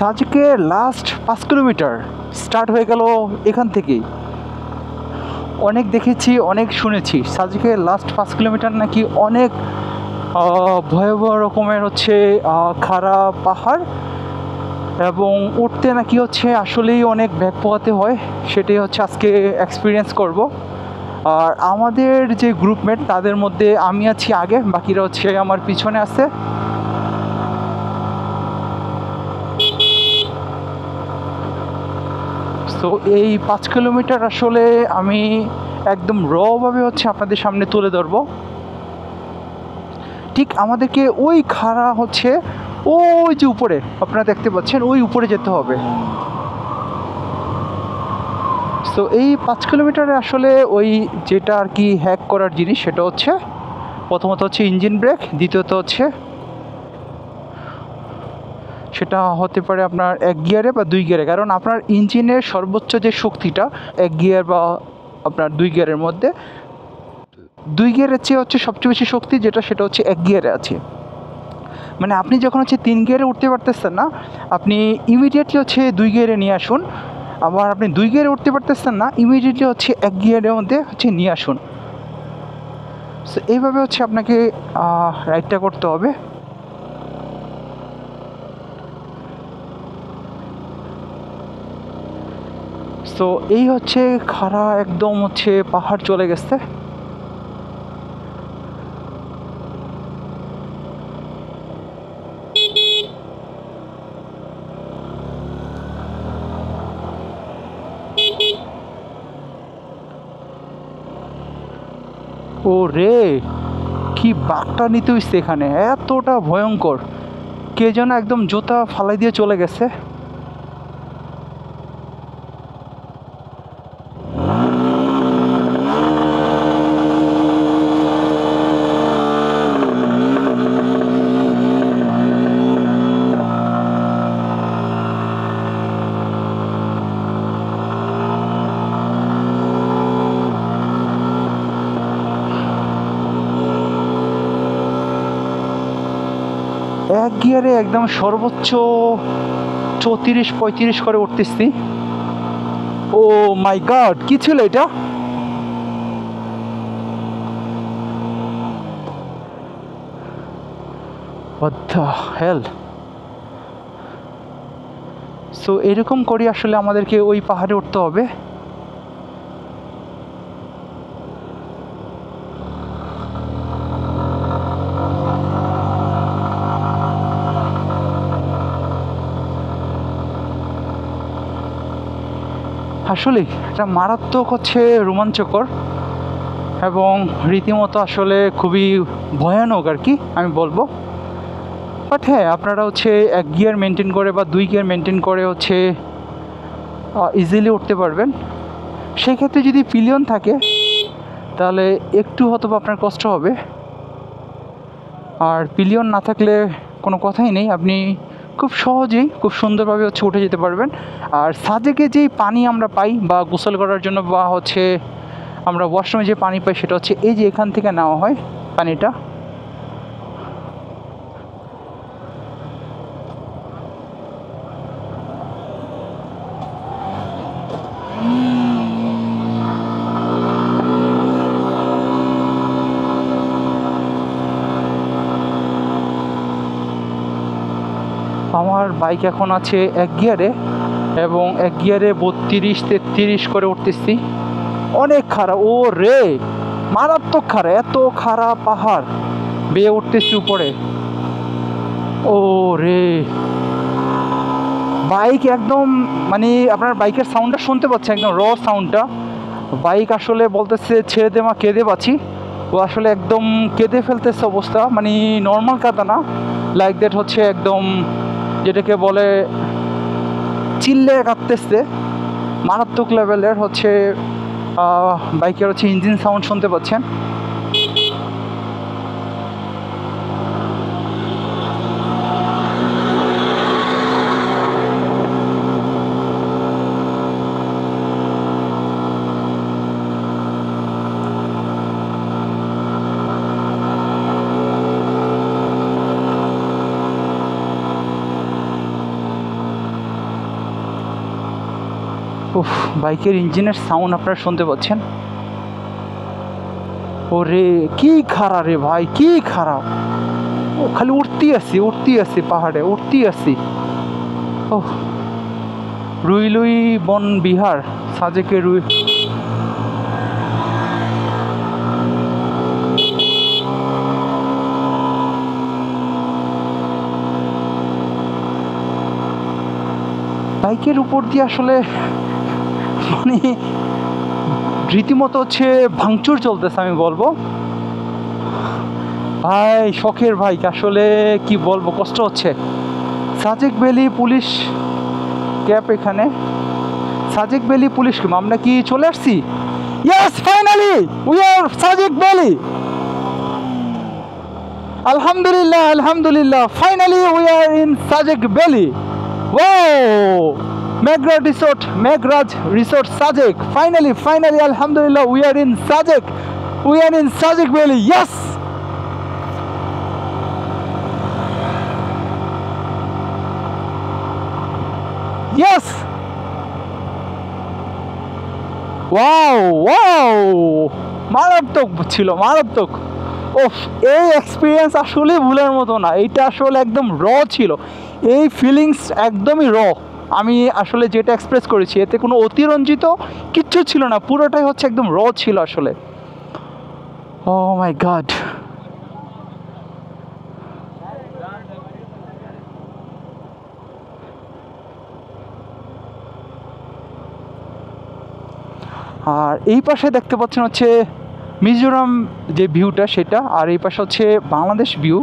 সাজেকের last 5 kilometre start হয়ে গেল এখান থেকেই। অনেক দেখেছি, অনেক শুনেছি সাজেকের লাস্ট 5 কিলোমিটার নাকি অনেক ভয়াবহ রকমের হচ্ছে খারাপ পাহাড়, এবং উঠতে নাকি হচ্ছে আসলেই অনেক ব্যাক পোহাতে হয়। সেটাই হচ্ছে আজকে এক্সপিরিয়েন্স করব। আর আমাদের যে গ্রুপমেট তাদের মধ্যে আমি আছি আগে, বাকিরা হচ্ছে আমার পিছনে আছে। তো এই 5 কিলোমিটার আসলে আমি একদম রভাবে হচ্ছে আপনাদের সামনে তুলে ধরবো। ঠিক আমাদেরকে ওই খাড়া হচ্ছে ওই যে উপরে আপনারা দেখতে পাচ্ছেন, ওই উপরে যেতে হবে। তো এই 5 কিলোমিটারে আসলে ওই যেটা আর কি হ্যাক করার জিনিস সেটা হচ্ছে প্রথমত হচ্ছে ইঞ্জিন ব্রেক, দ্বিতীয়ত হচ্ছে সেটা হতে পারে আপনার 1 গিয়ারে বা 2 গিয়ারে, কারণ আপনার ইঞ্জিনের সর্বোচ্চ যে শক্তিটা 1 গিয়ার বা আপনার 2 গিয়ারের মধ্যে, 2 গিয়ারের চেয়ে হচ্ছে সবচেয়ে বেশি শক্তি যেটা সেটা হচ্ছে 1 গিয়ারে আছে। মানে আপনি যখন হচ্ছে 3 গিয়ারে উঠতে পারতেছেন না, আপনি ইমিডিয়েটলি হচ্ছে 2 গিয়ারে নিয়ে আসুন। আবার আপনি 2 গিয়ারে উঠতে পারতেছেন না, ইমিডিয়েটলি হচ্ছে 1 গিয়ারের মধ্যে হচ্ছে নিয়ে আসুন। সো এইভাবে হচ্ছে আপনাকে রাইডটা করতে হবে। সো এই হচ্ছে খাড়া একদম হচ্ছে পাহাড় চলে গেছে। ও রে, কি বাঘটা নিতে হইছে এখানে, এতটা ভয়ঙ্কর। কে যেন একদম জুতা ফালাই দিয়ে চলে গেছে। এক গিয়ারে একদম সর্বোচ্চ 34-35 করে উঠতেছি। ও মাই গড, কি ছিল এটা? What the hell? সো এরকম করে আসলে আমাদেরকে ওই পাহাড়ে উঠতে হবে। আসলে এটা মারাত্মক হচ্ছে রোমাঞ্চকর এবং রীতিমতো আসলে খুবই ভয়ানক আর কি আমি বলবো। বাট হ্যাঁ, আপনারা হচ্ছে 1 গিয়ার মেনটেন করে বা 2 গিয়ার মেনটেন করে হচ্ছে ইজিলি উঠতে পারবেন। সেই ক্ষেত্রে যদি পিলিয়ন থাকে তাহলে একটু হয়তো আপনার কষ্ট হবে, আর পিলিয়ন না থাকলে কোনো কথাই নেই, আপনি খুব সহজেই খুব সুন্দরভাবে হচ্ছে উঠে যেতে পারবেন। আর সাজেকে যেই পানি আমরা পাই বা গোসল করার জন্য বা হচ্ছে আমরা ওয়াশরুমে যে পানি পাই সেটা হচ্ছে এই যে এখান থেকে নেওয়া হয় পানিটা। আমার বাইক এখন আছে 1 গিয়ারে এবং 1 গিয়ারে 32-33 করে উঠতেছি। অনেক খারাপ, ও রে মারাত্মক খারাপ, এত খারাপ পাহাড় বেয়ে উঠতেছি উপরে। ও রে, বাইক একদম মানে আপনার বাইকের সাউন্ডটা শুনতে পাচ্ছে, একদম র সাউন্ডটা। বাইক আসলে বলতেছে ছেড়ে দে মা, কেঁদে পাচ্ছি। ও আসলে একদম কেঁদে ফেলতেছে অবস্থা, মানে নর্মাল কাঁদা না, লাইক দ্যাট হচ্ছে একদম যেটাকে বলে চিল্লে কাঁদতেছে, মারাত্মক লেভেলের হচ্ছে বাইকের হচ্ছে ইঞ্জিন সাউন্ড শুনতে পাচ্ছেন। বাইকের ইঞ্জিনের সাউন্ড আপনারা শুনতে পাচ্ছেন। ওরে কি খারাপ রে ভাই, কি খারাপ। ও খালি উঠতেই আসি পাহাড়ে, উঠতেই আসি। ও রুইলুই বন বিহার, সাজেকে রুই। বাইকের উপর দিয়ে আসলে মানে রীতিমতো হচ্ছে ভাঙচুর চলতেছে আমি বলবো ভাই, শখের বাইক আসলে কি বলবো, কষ্ট হচ্ছে। সাজেক ভ্যালি পুলিশ ক্যাপ, এখানে সাজেক ভ্যালি পুলিশ ক্যাম্প। আমরা কি চলে আসছি? Yes, finally we are Sajek valley. আলহামদুলিল্লাহ, আলহামদুলিল্লাহ, finally we are in Sajek valley. Wow, Meghraj resort Sajek. Finally আলহামদুলিল্লাহ, we are in Sajek, we are in Sajek valley. Yes, yes, wow, মারাত্মক ছিল, মারাত্মক। ওফ, এই এক্সপিরিয়েন্স আসলে ভুলার মতো না। এইটা আসলে একদম ছিল, এই ফিলিংস একদমই আমি আসলে যেটা এক্সপ্রেস করেছি এতে কোনো অতিরঞ্জিত কিচ্ছু ছিল না, পুরোটাই হচ্ছে একদম ছিল আসলে। ও মাই গড। আর এই পাশে দেখতে পাচ্ছেন হচ্ছে মিজোরাম যে ভিউটা সেটা, আর এই পাশে হচ্ছে বাংলাদেশ ভিউ।